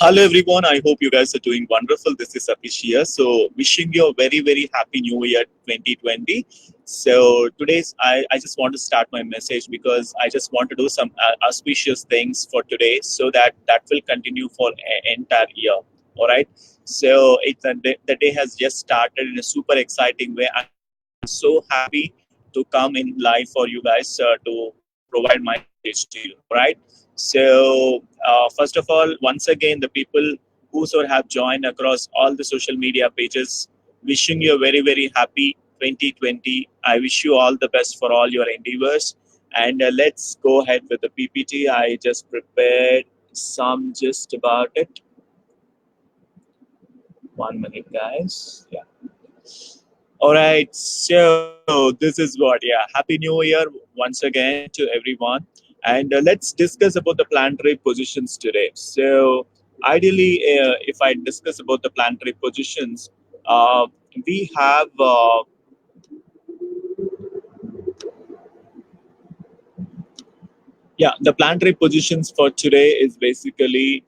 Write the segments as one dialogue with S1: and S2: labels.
S1: Hello everyone, I hope you guys are doing wonderful. This is Apish here. So wishing you a very, very happy new year 2020. So I just want to start my message because I just want to do some auspicious things for today so that will continue for an entire year. All right. So the day has just started in a super exciting way. I'm so happy to come in live for you guys to provide my message to you. All right. So, first of all, once again, the people who have joined across all the social media pages, wishing you a very, very happy 2020. I wish you all the best for all your endeavors. And let's go ahead with the PPT. I just prepared some just about it. 1 minute, guys. Yeah. All right. So, this is what, yeah. Happy New Year once again to everyone. And let's discuss about the planetary positions today. So, ideally, if I discuss about the planetary positions, uh, we have, yeah, the planetary positions for today is basically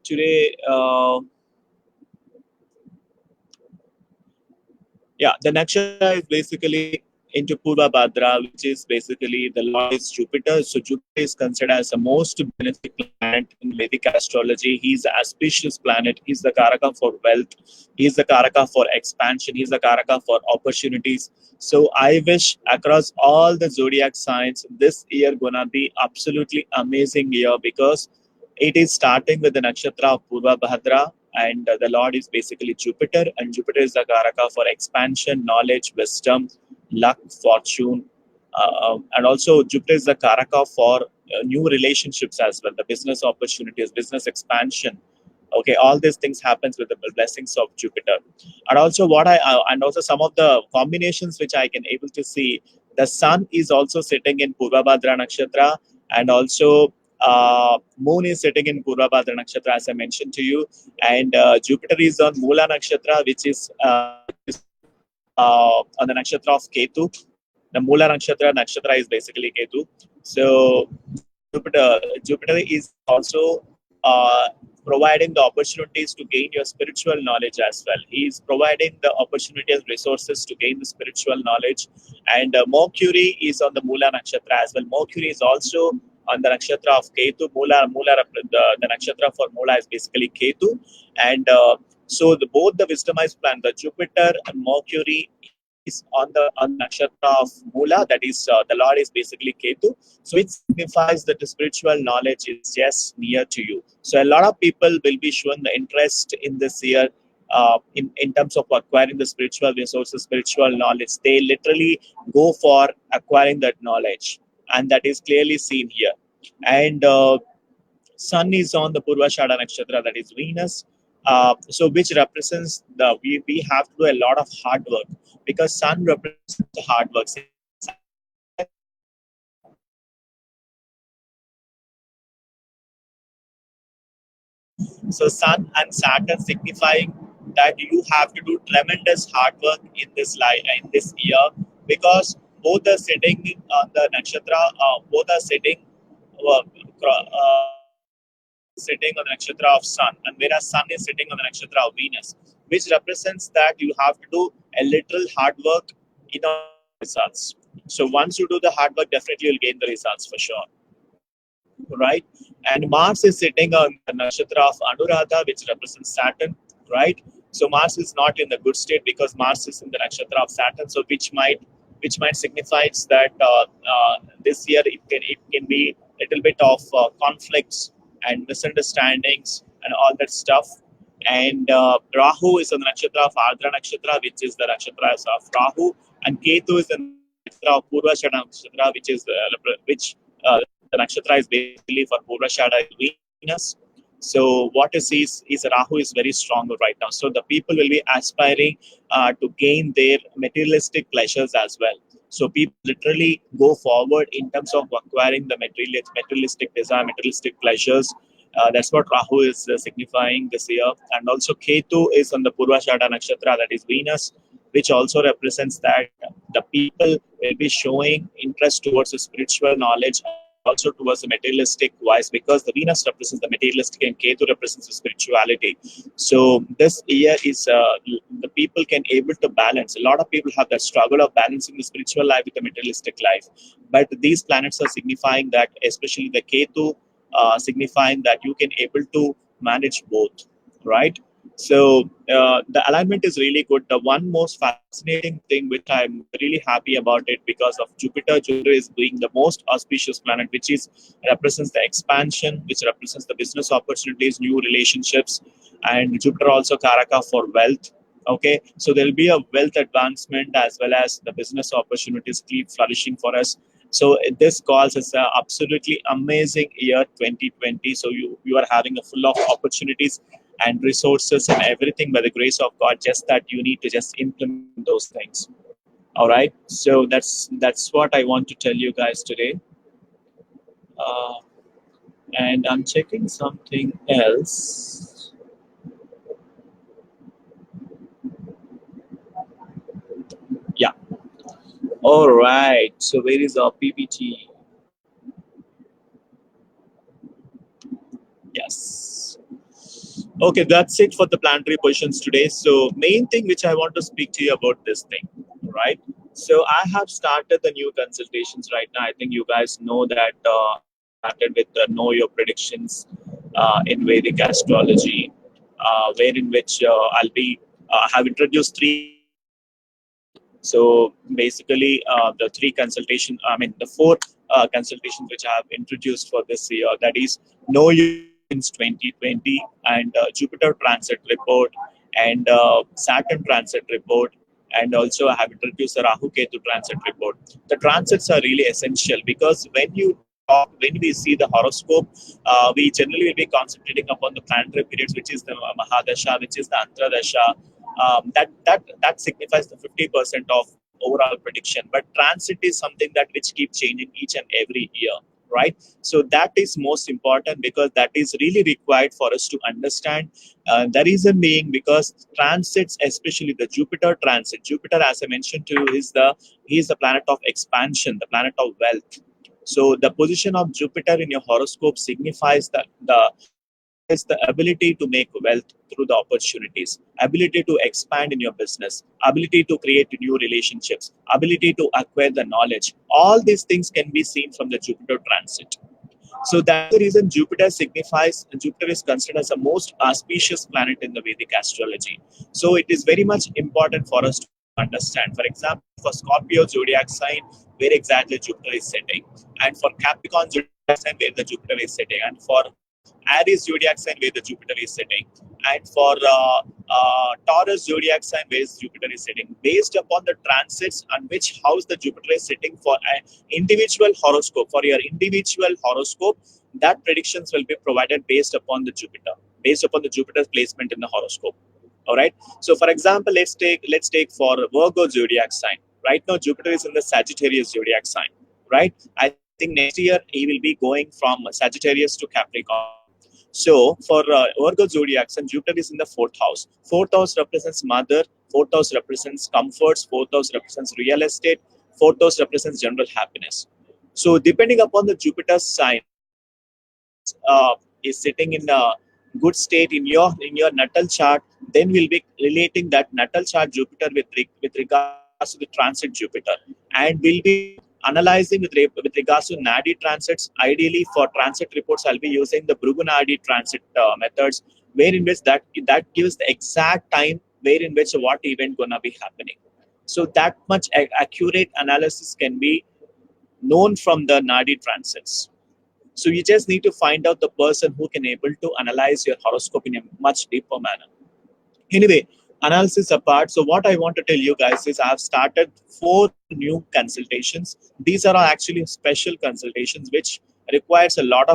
S1: today. Yeah, the nakshatra is basically into Purva Bhadra, which is basically the Lord is Jupiter. So Jupiter is considered as the most benefic planet in Vedic astrology. He's an auspicious planet. He's the Karaka for wealth. He's the Karaka for expansion. He's the Karaka for opportunities. So I wish across all the zodiac signs, this year gonna be absolutely amazing year because it is starting with the nakshatra of Purva Bhadra, and the Lord is basically Jupiter, and Jupiter is the Karaka for expansion, knowledge, wisdom, luck, fortune, and also Jupiter is the Karaka for new relationships as well, the business opportunities, business expansion. Okay, all these things happens with the blessings of Jupiter, and also and also some of the combinations which I can able to see. The Sun is also sitting in Purva Bhadra nakshatra, and also Moon is sitting in Purva Bhadra nakshatra, as I mentioned to you, and Jupiter is on Mula nakshatra, on the nakshatra of Ketu. The Mula nakshatra is basically Ketu. So Jupiter is also providing the opportunities to gain your spiritual knowledge as well. He is providing the opportunities, resources to gain the spiritual knowledge. And Mercury is on the Mula nakshatra as well. Mercury is also on the nakshatra of Ketu. The nakshatra for Mula is basically Ketu. And so both the wisdomized planet, the Jupiter and Mercury, is on the nakshatra of Mula, that is the Lord is basically Ketu. So it signifies that the spiritual knowledge is just near to you. So a lot of people will be showing the interest in this year in terms of acquiring the spiritual resources, spiritual knowledge. They literally go for acquiring that knowledge, and that is clearly seen here. And Sun is on the Purvashada nakshatra, that is Venus. So which represents we have to do a lot of hard work because Sun represents the hard work. So Sun and Saturn signifying that you have to do tremendous hard work in this year because both are sitting on the nakshatra, both are sitting sitting on the nakshatra of Sun, and whereas Sun is sitting on the nakshatra of Venus, which represents that you have to do a little hard work in order to gain the results. So once you do the hard work, definitely you'll gain the results for sure, right? And Mars is sitting on the nakshatra of Anuradha, which represents Saturn, right? So Mars is not in the good state because Mars is in the nakshatra of Saturn, so which might signifies that this year it can be a little bit of conflicts and misunderstandings and all that stuff. And Rahu is on the nakshatra of Ardra nakshatra, which is the nakshatra of Rahu, and Ketu is the nakshatra of Purvashada nakshatra, which the nakshatra is basically for Purvashada is Venus. So what is Rahu is very strong right now. So the people will be aspiring to gain their materialistic pleasures as well. So people literally go forward in terms of acquiring the materialistic desire, materialistic pleasures. That's what Rahu is signifying this year. And also Ketu is on the Purvashada nakshatra, that is Venus, which also represents that the people will be showing interest towards the spiritual knowledge also towards the materialistic wise, because the Venus represents the materialistic and Ketu represents the spirituality. So this year is the people can able to balance. A lot of people have that struggle of balancing the spiritual life with the materialistic life, but these planets are signifying that, especially the Ketu, signifying that you can able to manage both, right? So the alignment is really good. The one most fascinating thing which I'm really happy about it, because of Jupiter. Jupiter is being the most auspicious planet, which is represents the expansion, which represents the business opportunities, new relationships, and Jupiter also Karaka for wealth. Okay, so there will be a wealth advancement as well as the business opportunities keep flourishing for us. So this calls us a absolutely amazing year 2020. So you are having a full of opportunities and resources and everything by the grace of God. Just that you need to just implement those things. All right. So that's what I want to tell you guys today. Uh, and I'm checking something else. Yeah. All right. So where is our PPT? Yes. Okay, that's it for the planetary positions today. So main thing which I want to speak to you about this thing, right? So I have started the new consultations right now. I think you guys know that I have started with the Know Your Predictions in Vedic Astrology, where in which I'll be have introduced three consultations. So basically, the three consultation, I mean the four consultations which I have introduced for this year, that is Know Your Signs 2020 and Jupiter Transit Report and Saturn Transit Report, and also I have introduced the Rahu Ketu Transit Report. The transits are really essential because when we see the horoscope, we generally will be concentrating upon the planetary periods, which is the Mahadasha, which is the Antradasha. That signifies the 50% of overall prediction. But transit is something that which keeps changing each and every year, right? So that is most important because that is really required for us to understand. The reason being because transits, especially the Jupiter transit. Jupiter, as I mentioned to you, he is the planet of expansion, the planet of wealth. So the position of Jupiter in your horoscope signifies the ability to make wealth through the opportunities, ability to expand in your business, ability to create new relationships, ability to acquire the knowledge. All these things can be seen from the Jupiter transit. So that's the reason Jupiter is considered as the most auspicious planet in the Vedic astrology. So it is very much important for us to understand. For example, for Scorpio zodiac sign, where exactly Jupiter is sitting, and for Capricorn zodiac sign, where the Jupiter is sitting, and for Aries zodiac sign, where the Jupiter is sitting, and for Taurus zodiac sign, where Jupiter is sitting, based upon the transits and which house the Jupiter is sitting for an individual horoscope. For your individual horoscope, that predictions will be provided based upon the Jupiter's placement in the horoscope. All right. So, for example, let's take for Virgo zodiac sign. Right now, Jupiter is in the Sagittarius zodiac sign. Right. I think next year he will be going from Sagittarius to Capricorn. So for Virgo zodiac, and Jupiter is in the fourth house. Fourth house represents mother. Fourth house represents comforts. Fourth house represents real estate. Fourth house represents general happiness. So depending upon the Jupiter's sign, is sitting in a good state in your natal chart, then we'll be relating that natal chart Jupiter with regards to the transit Jupiter, and we'll be analyzing with regards to Nadi transits. Ideally, for transit reports, I'll be using the Bhrigu Nadi transit methods, where in which that gives the exact time where in which what event gonna be happening. So that much accurate analysis can be known from the Nadi transits. So you just need to find out the person who can able to analyze your horoscope in a much deeper manner. Anyway, analysis apart, so what I want to tell you guys is I have started 4 new consultations. These are actually special consultations which requires a lot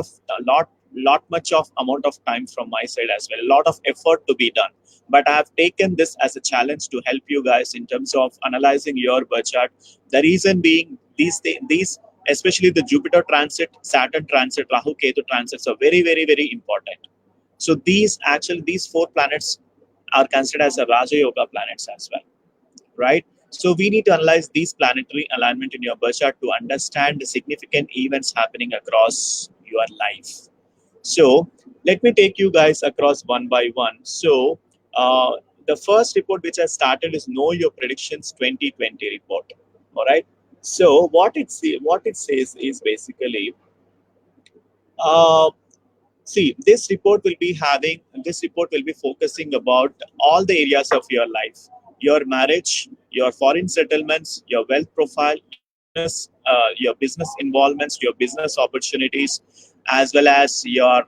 S1: much of amount of time from my side as well, a lot of effort to be done. But I have taken this as a challenge to help you guys in terms of analyzing your birth chart. The reason being these especially the Jupiter transit, Saturn transit, Rahu Ketu transits are very, very, very important. So these 4 planets are considered as a Raja Yoga planets as well, right? So we need to analyze these planetary alignment in your birth chart to understand the significant events happening across your life. So let me take you guys across one by one. So the first report which I started is Know Your Predictions 2020 report. All right. So what it says is basically, uh, see, this report will be focusing about all the areas of your life: your marriage, your foreign settlements, your wealth profile, your business involvements, your business opportunities, as well as your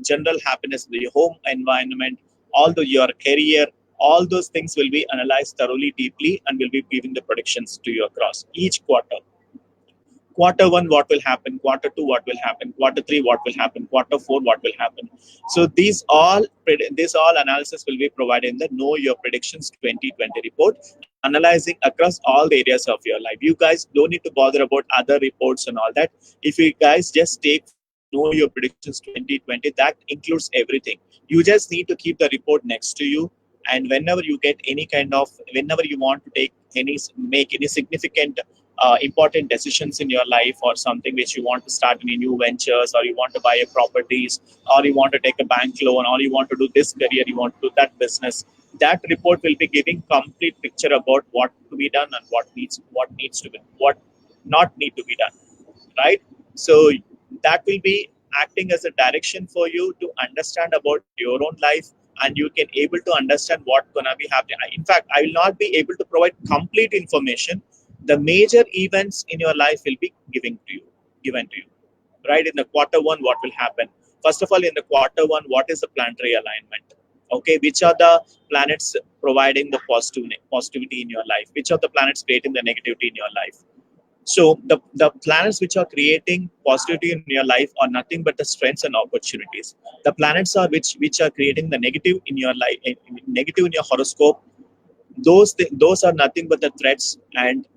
S1: general happiness, your home environment, although your career. All those things will be analyzed thoroughly, deeply, and will be giving the predictions to you across each quarter. Quarter one, what will happen? Quarter two, what will happen? Quarter three, what will happen? Quarter four, what will happen? So this all analysis will be provided in the Know Your Predictions 2020 report, analyzing across all the areas of your life. You guys don't need to bother about other reports and all that. If you guys just take Know Your Predictions 2020, that includes everything. You just need to keep the report next to you, and whenever you get any kind of, whenever you want to make any significant important decisions in your life, or something which you want to start any new ventures, or you want to buy a properties, or you want to take a bank loan, or you want to do this career, you want to do that business, that report will be giving complete picture about what to be done and what not need to be done, right? So that will be acting as a direction for you to understand about your own life, and you can able to understand what gonna be happening. In fact, I will not be able to provide complete information. The major events in your life will be given to you, right? In the quarter one, what will happen? First of all, in the quarter one, what is the planetary alignment? Okay, which are the planets providing the positivity in your life? Which are the planets creating the negativity in your life? So the planets which are creating positivity in your life are nothing but the strengths and opportunities. The planets are which are creating the negative in your life, negative in your horoscope. Those are nothing but the threats and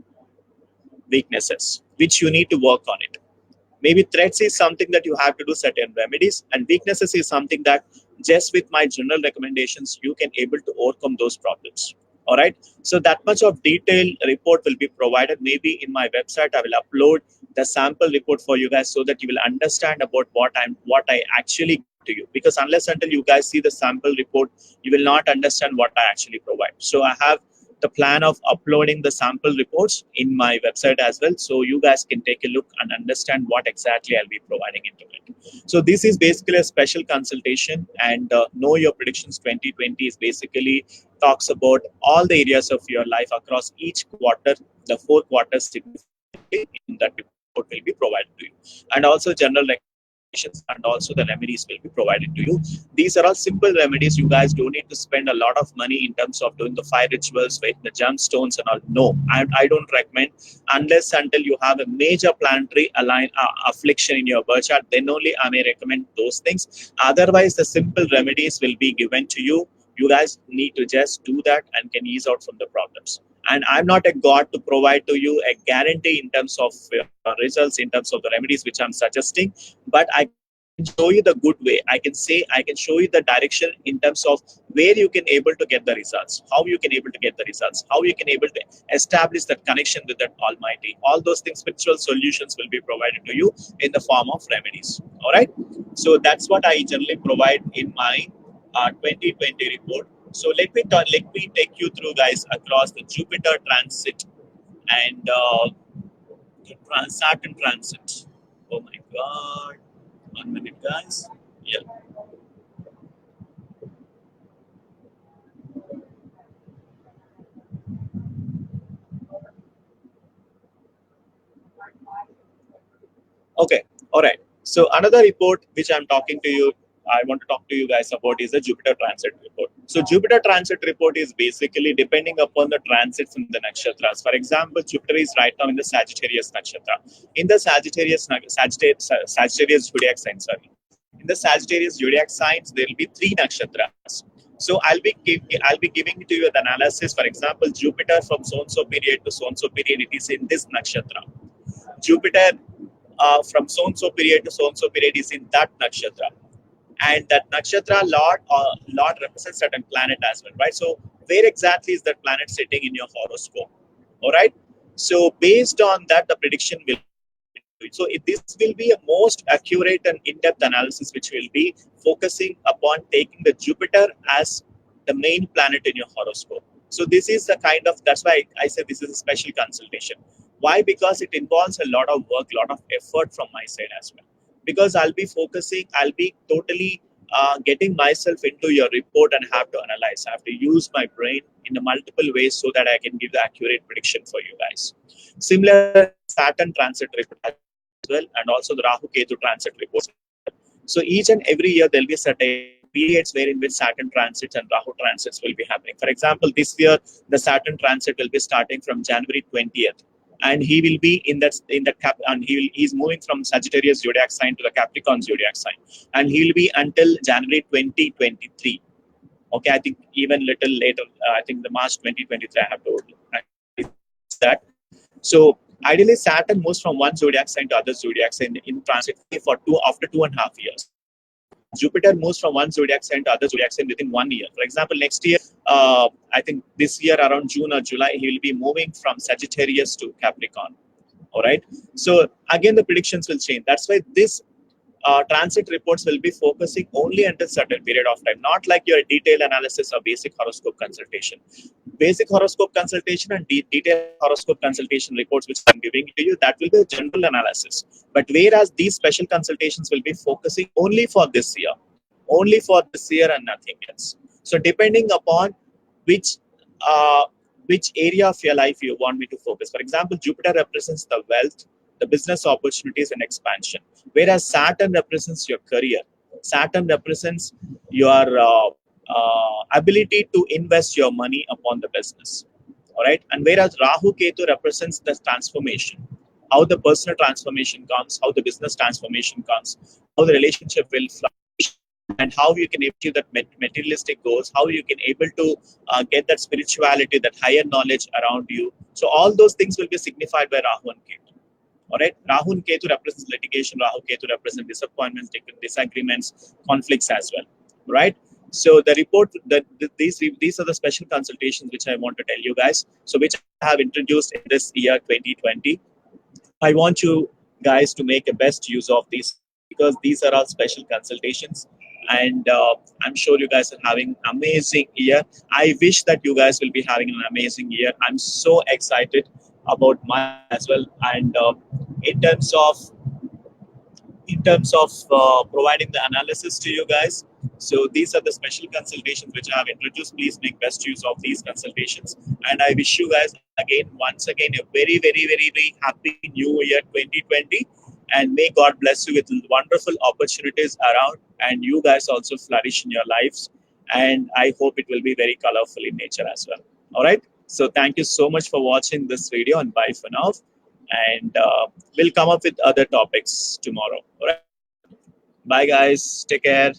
S1: weaknesses which you need to work on it. Maybe threats is something that you have to do certain remedies, and weaknesses is something that just with my general recommendations you can able to overcome those problems. All right. So that much of detailed report will be provided. Maybe in my website I will upload the sample report for you guys, so that you will understand about what I actually give to you. Because unless until you guys see the sample report, you will not understand what I actually provide. So I have the plan of uploading the sample reports in my website as well, so you guys can take a look and understand what exactly I'll be providing into it. So this is basically a special consultation, and Know Your Predictions 2020 is basically talks about all the areas of your life across each quarter, the 4 quarters significantly in that report will be provided to you, and also general and also the remedies will be provided to you. These are all simple remedies. You guys don't need to spend a lot of money in terms of doing the fire rituals, with the gemstones and all. No, I don't recommend, unless until you have a major planetary affliction in your birth chart. Then only I may recommend those things. Otherwise, the simple remedies will be given to you. You guys need to just do that and can ease out from the problems. And I'm not a god to provide to you a guarantee in terms of results, in terms of the remedies which I'm suggesting, but I can show you the good way. I can show you the direction in terms of where you can able to get the results, how you can able to get the results, how you can able to establish that connection with that Almighty. All those things, spiritual solutions will be provided to you in the form of remedies. All right. So that's what I generally provide in my 2020 report. So let me take you through, guys, across the Jupiter transit and Saturn transit. Oh my God! 1 minute, guys. Yeah. Okay. All right. So another report which I want to talk to you guys about is the Jupiter transit report. So Jupiter transit report is basically depending upon the transits in the nakshatras. For example, Jupiter is right now in the Sagittarius nakshatra. In the Sagittarius zodiac sign, sorry. In the Sagittarius zodiac signs, there will be 3 nakshatras. So I'll be giving to you the analysis. For example, Jupiter from so and so period to so and so period, it is in this nakshatra. Jupiter from so and so period to so and so period is in that nakshatra, and that nakshatra lord represents certain planet as well, right? So where exactly is that planet sitting in your horoscope. All right. So based on that, the prediction will. So this will be a most accurate and in-depth analysis, which will be focusing upon taking the Jupiter as the main planet in your horoscope. So this is the kind of, that's why I said this is a special consultation. Why? Because it involves a lot of work, lot of effort from my side as well. Because I'll be totally getting myself into your report and have to analyze. I have to use my brain in a multiple ways so that I can give the accurate prediction for you guys. Similar Saturn transit report as well, and also the Rahu Ketu transit reports. So each and every year there'll be certain periods where in which Saturn transits and Rahu transits will be happening. For example, this year the Saturn transit will be starting from January 20th, and he will be in that cap, and he's moving from Sagittarius zodiac sign to the Capricorn zodiac sign, and he will be until January 2023. Okay, I think even little later. I think the March 2023. I have to that. So ideally, Saturn moves from one zodiac sign to other zodiac sign in transit for after 2.5 years. Jupiter moves from one zodiac sign to other zodiac sign within 1 year. For example, next year, I think this year around June or July, he will be moving from Sagittarius to Capricorn. All right. So again, the predictions will change. That's why this transit reports will be focusing only until certain period of time, not like your detailed analysis or basic horoscope consultation. Basic horoscope consultation and detailed horoscope consultation reports which I'm giving to you, that will be a general analysis. But whereas these special consultations will be focusing only for this year and nothing else. So depending upon which uh, which area of your life you want me to focus. For example, Jupiter represents the wealth, the business opportunities and expansion, whereas Saturn represents your career. Saturn represents your ability to invest your money upon the business. All right. And whereas Rahu Ketu represents the transformation, how the personal transformation comes, how the business transformation comes, how the relationship will flourish, and how you can achieve that materialistic goals, how you can able to get that spirituality, that higher knowledge around you. So all those things will be signified by Rahu and Ketu. All right, Rahu and Ketu represents litigation. Rahu Ketu represent disappointments, disagreements, conflicts as well. Right. So the report that these are the special consultations which I want to tell you guys. So which I have introduced in this year 2020. I want you guys to make a best use of these because these are all special consultations, and I'm sure you guys are having an amazing year. I wish that you guys will be having an amazing year. I'm so excited about mine as well, and in terms of providing the analysis to you guys. So these are the special consultations which I have introduced. Please make best use of these consultations. And I wish you guys once again, a very, very, very, very happy new year 2020. And may God bless you with wonderful opportunities around, and you guys also flourish in your lives. And I hope it will be very colorful in nature as well. All right. So thank you so much for watching this video, and bye for now. And we'll come up with other topics tomorrow. All right. Bye, guys. Take care.